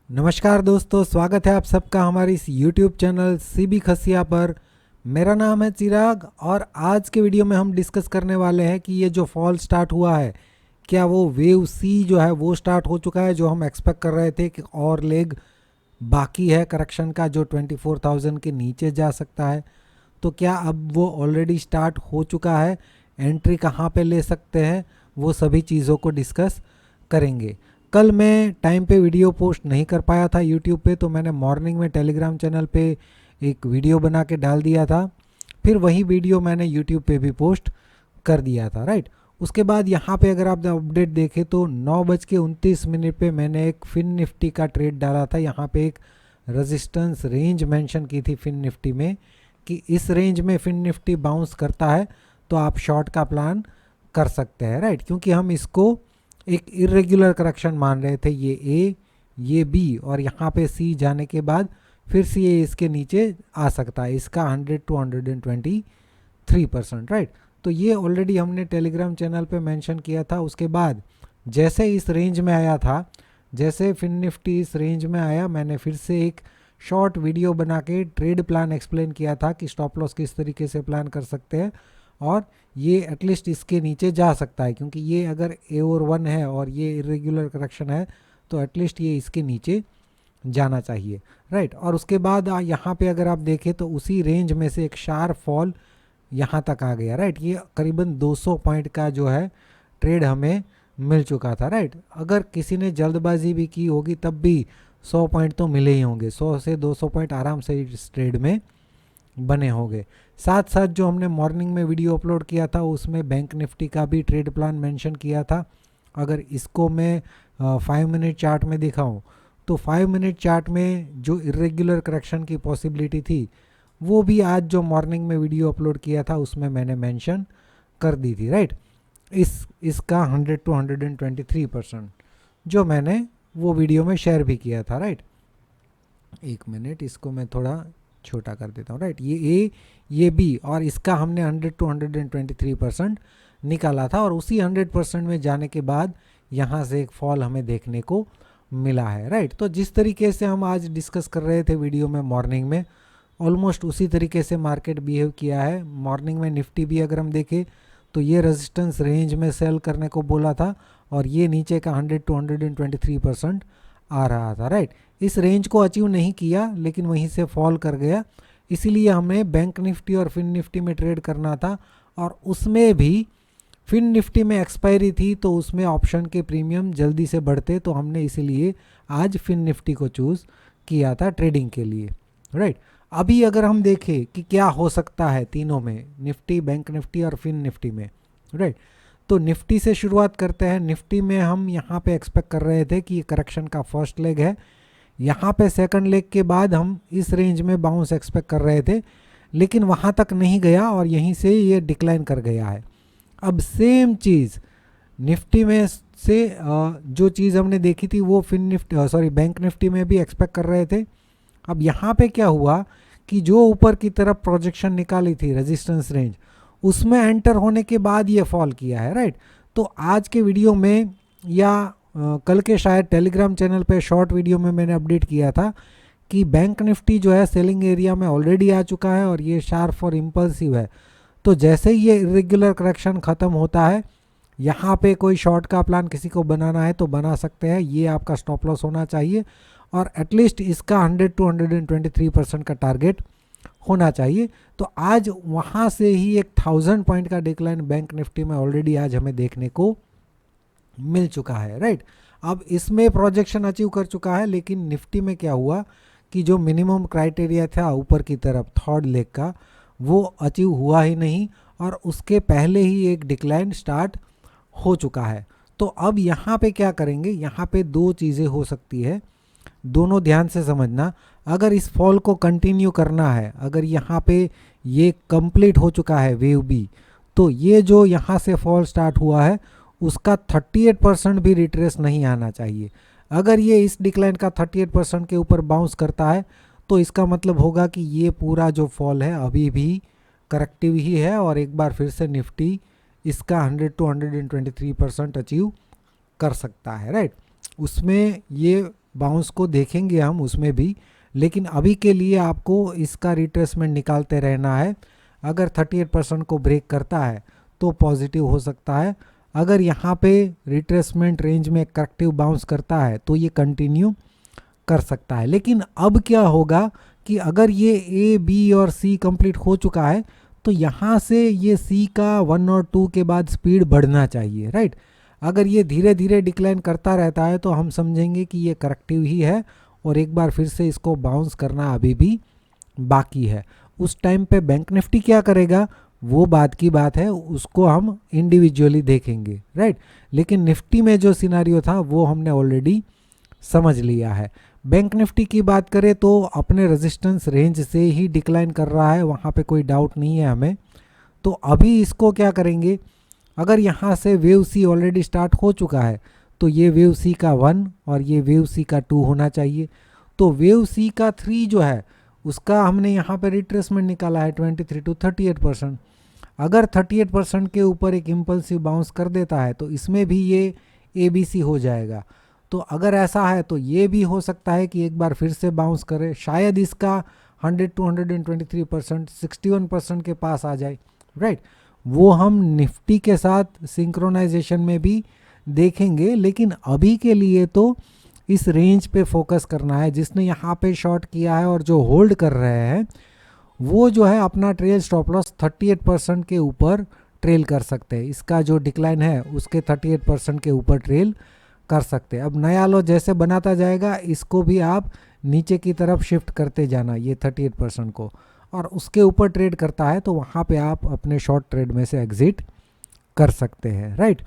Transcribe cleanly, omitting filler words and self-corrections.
नमस्कार दोस्तों, स्वागत है आप सबका हमारे इस YouTube चैनल सीबी खसिया पर। मेरा नाम है चिराग और आज के वीडियो में हम डिस्कस करने वाले हैं कि ये जो फॉल स्टार्ट हुआ है, क्या वो वेव सी जो है वो स्टार्ट हो चुका है जो हम एक्सपेक्ट कर रहे थे कि और लेग बाकी है करेक्शन का जो 24,000 के नीचे जा सकता है। तो क्या अब वो ऑलरेडी स्टार्ट हो चुका है, एंट्री कहाँ पे ले सकते हैं, वो सभी चीज़ों को डिस्कस करेंगे। कल मैं टाइम पे वीडियो पोस्ट नहीं कर पाया था यूट्यूब पे, तो मैंने मॉर्निंग में टेलीग्राम चैनल पे एक वीडियो बना के डाल दिया था। फिर वही वीडियो मैंने यूट्यूब पे भी पोस्ट कर दिया था, राइट। उसके बाद यहाँ पे अगर आप अपडेट देखें तो 9:29 पे मैंने एक फिन निफ्टी का ट्रेड डाला था। यहाँ पे एक रेजिस्टेंस रेंज मेंशन की थी फिन निफ्टी में कि इस रेंज में फिन निफ्टी बाउंस करता है तो आप शॉर्ट का प्लान कर सकते हैं, राइट। क्योंकि हम इसको एक इरेगुलर करेक्शन मान रहे थे, ये ए ये बी और यहाँ पे सी जाने के बाद फिर से ये इसके नीचे आ सकता है, इसका 100 to 123%, राइट। तो ये ऑलरेडी हमने टेलीग्राम चैनल पे मेंशन किया था। उसके बाद जैसे इस रेंज में आया था, जैसे फिन निफ्टी इस रेंज में आया, मैंने फिर से एक शॉर्ट वीडियो बना के ट्रेड प्लान एक्सप्लेन किया था कि स्टॉप लॉस किस तरीके से प्लान कर सकते हैं और ये एटलीस्ट इसके नीचे जा सकता है, क्योंकि ये अगर ए और वन है और ये इरेगुलर करेक्शन है तो एटलीस्ट ये इसके नीचे जाना चाहिए, राइट। और उसके बाद यहाँ पे अगर आप देखें तो उसी रेंज में से एक शार्प फॉल यहाँ तक आ गया, राइट। ये करीबन 200 पॉइंट का जो है ट्रेड हमें मिल चुका था, राइट। अगर किसी ने जल्दबाजी भी की होगी तब भी 100 पॉइंट तो मिले ही होंगे, 100 से 200 पॉइंट आराम से इस ट्रेड में बने होंगे। साथ साथ जो हमने मॉर्निंग में वीडियो अपलोड किया था उसमें बैंक निफ्टी का भी ट्रेड प्लान मेंशन किया था। अगर इसको मैं 5 मिनट चार्ट में दिखाऊं तो 5 मिनट चार्ट में जो इरेगुलर करेक्शन की पॉसिबिलिटी थी वो भी आज जो मॉर्निंग में वीडियो अपलोड किया था उसमें मैंने मेंशन कर दी थी, राइट। इसका 100 to 123% जो मैंने वो वीडियो में शेयर भी किया था, राइट। एक मिनट, इसको मैं थोड़ा छोटा कर देता हूँ, राइट। ये ए ये बी और इसका हमने 100 to 123% निकाला था और उसी 100% में जाने के बाद यहाँ से एक फॉल हमें देखने को मिला है, राइट। तो जिस तरीके से हम आज डिस्कस कर रहे थे वीडियो में मॉर्निंग में, ऑलमोस्ट उसी तरीके से मार्केट बिहेव किया है। मॉर्निंग में निफ्टी भी अगर हम देखें तो ये रेजिस्टेंस रेंज में सेल करने को बोला था और ये नीचे का 100 to 123% आ रहा था, राइट। इस रेंज को अचीव नहीं किया लेकिन वहीं से फॉल कर गया, इसीलिए हमें बैंक निफ्टी और फिन निफ्टी में ट्रेड करना था और उसमें भी फिन निफ्टी में एक्सपायरी थी तो उसमें ऑप्शन के प्रीमियम जल्दी से बढ़ते, तो हमने इसीलिए आज फिन निफ्टी को चूज़ किया था ट्रेडिंग के लिए, राइट। अभी अगर हम देखें कि क्या हो सकता है तीनों में, निफ्टी, बैंक निफ्टी और फिन निफ्टी में, राइट। तो निफ्टी से शुरुआत करते हैं। निफ्टी में हम यहाँ पे एक्सपेक्ट कर रहे थे कि ये करेक्शन का फर्स्ट लेग है, यहाँ पे सेकंड लेग के बाद हम इस रेंज में बाउंस एक्सपेक्ट कर रहे थे लेकिन वहाँ तक नहीं गया और यहीं से ये डिक्लाइन कर गया है। अब सेम चीज़ निफ्टी में से जो चीज़ हमने देखी थी वो फिन निफ्टी बैंक निफ्टी में भी एक्सपेक्ट कर रहे थे। अब यहाँ पे क्या हुआ कि जो ऊपर की तरफ प्रोजेक्शन निकाली थी रेजिस्टेंस रेंज, उसमें एंटर होने के बाद ये फॉल किया है, राइट। तो आज के वीडियो में या कल के शायद टेलीग्राम चैनल पे शॉर्ट वीडियो में मैंने अपडेट किया था कि बैंक निफ्टी जो है सेलिंग एरिया में ऑलरेडी आ चुका है और ये शार्प और इम्पल्सिव है। तो जैसे ही ये इरेगुलर करेक्शन ख़त्म होता है, यहाँ पे कोई शॉर्ट का प्लान किसी को बनाना है तो बना सकते हैं, ये आपका स्टॉप लॉस होना चाहिए और एटलीस्ट इसका 100 to 123% का टारगेट होना चाहिए। तो आज वहाँ से ही एक 1000 पॉइंट का डिक्लाइन बैंक निफ्टी में ऑलरेडी आज हमें देखने को मिल चुका है, राइट। अब इसमें प्रोजेक्शन अचीव कर चुका है लेकिन निफ्टी में क्या हुआ कि जो मिनिमम क्राइटेरिया था ऊपर की तरफ थर्ड लेग का, वो अचीव हुआ ही नहीं और उसके पहले ही एक डिक्लाइन स्टार्ट हो चुका है। तो अब यहाँ पे क्या करेंगे, यहाँ पे दो चीज़ें हो सकती है, दोनों ध्यान से समझना। अगर इस फॉल को कंटिन्यू करना है, अगर यहाँ पे ये कंप्लीट हो चुका है वेव बी, तो ये जो यहाँ से फॉल स्टार्ट हुआ है उसका 38% भी रिट्रेस नहीं आना चाहिए। अगर ये इस डिक्लाइन का 38% के ऊपर बाउंस करता है तो इसका मतलब होगा कि ये पूरा जो फॉल है अभी भी करेक्टिव ही है और एक बार फिर से निफ्टी इसका 100 to 123% अचीव कर सकता है, राइट। उसमें ये बाउंस को देखेंगे हम उसमें भी, लेकिन अभी के लिए आपको इसका रिट्रेसमेंट निकालते रहना है। अगर 38% को ब्रेक करता है तो पॉजिटिव हो सकता है, अगर यहाँ पे रिट्रेसमेंट रेंज में करेक्टिव बाउंस करता है तो ये कंटिन्यू कर सकता है। लेकिन अब क्या होगा कि अगर ये ए बी और सी कंप्लीट हो चुका है तो यहाँ से ये सी का 1 और 2 के बाद स्पीड बढ़ना चाहिए, राइट। अगर ये धीरे धीरे डिक्लाइन करता रहता है तो हम समझेंगे कि ये करेक्टिव ही है और एक बार फिर से इसको बाउंस करना अभी भी बाकी है। उस टाइम पे बैंक निफ्टी क्या करेगा वो बात की बात है, उसको हम इंडिविजुअली देखेंगे, राइट। लेकिन निफ्टी में जो सिनारियो था वो हमने ऑलरेडी समझ लिया है। बैंक निफ्टी की बात करें तो अपने रेजिस्टेंस रेंज से ही डिक्लाइन कर रहा है, वहाँ पे कोई डाउट नहीं है हमें। तो अभी इसको क्या करेंगे, अगर यहाँ से वेव सी ऑलरेडी स्टार्ट हो चुका है तो ये वेव सी का 1 और ये वेव सी का 2 होना चाहिए। तो वेव सी का 3 जो है उसका हमने यहाँ पे रिट्रेसमेंट निकाला है 23 to 38%। अगर 38% के ऊपर एक इम्पल्सिव बाउंस कर देता है तो इसमें भी ये ABC हो जाएगा। तो अगर ऐसा है तो ये भी हो सकता है कि एक बार फिर से बाउंस करे, शायद इसका 100 to 123%, 61% के पास आ जाए, राइट। वो हम निफ्टी के साथ सिंक्रोनाइजेशन में भी देखेंगे, लेकिन अभी के लिए तो इस रेंज पे फोकस करना है। जिसने यहाँ पे शॉर्ट किया है और जो होल्ड कर रहे हैं वो जो है अपना ट्रेल स्टॉप लॉस 38% के ऊपर ट्रेल कर सकते हैं। इसका जो डिक्लाइन है उसके 38% के ऊपर ट्रेल कर सकते हैं। अब नया लो जैसे बनाता जाएगा इसको भी आप नीचे की तरफ शिफ्ट करते जाना ये 38% को, और उसके ऊपर ट्रेड करता है तो वहाँ पे आप अपने शॉर्ट ट्रेड में से एग्जिट कर सकते हैं, राइट।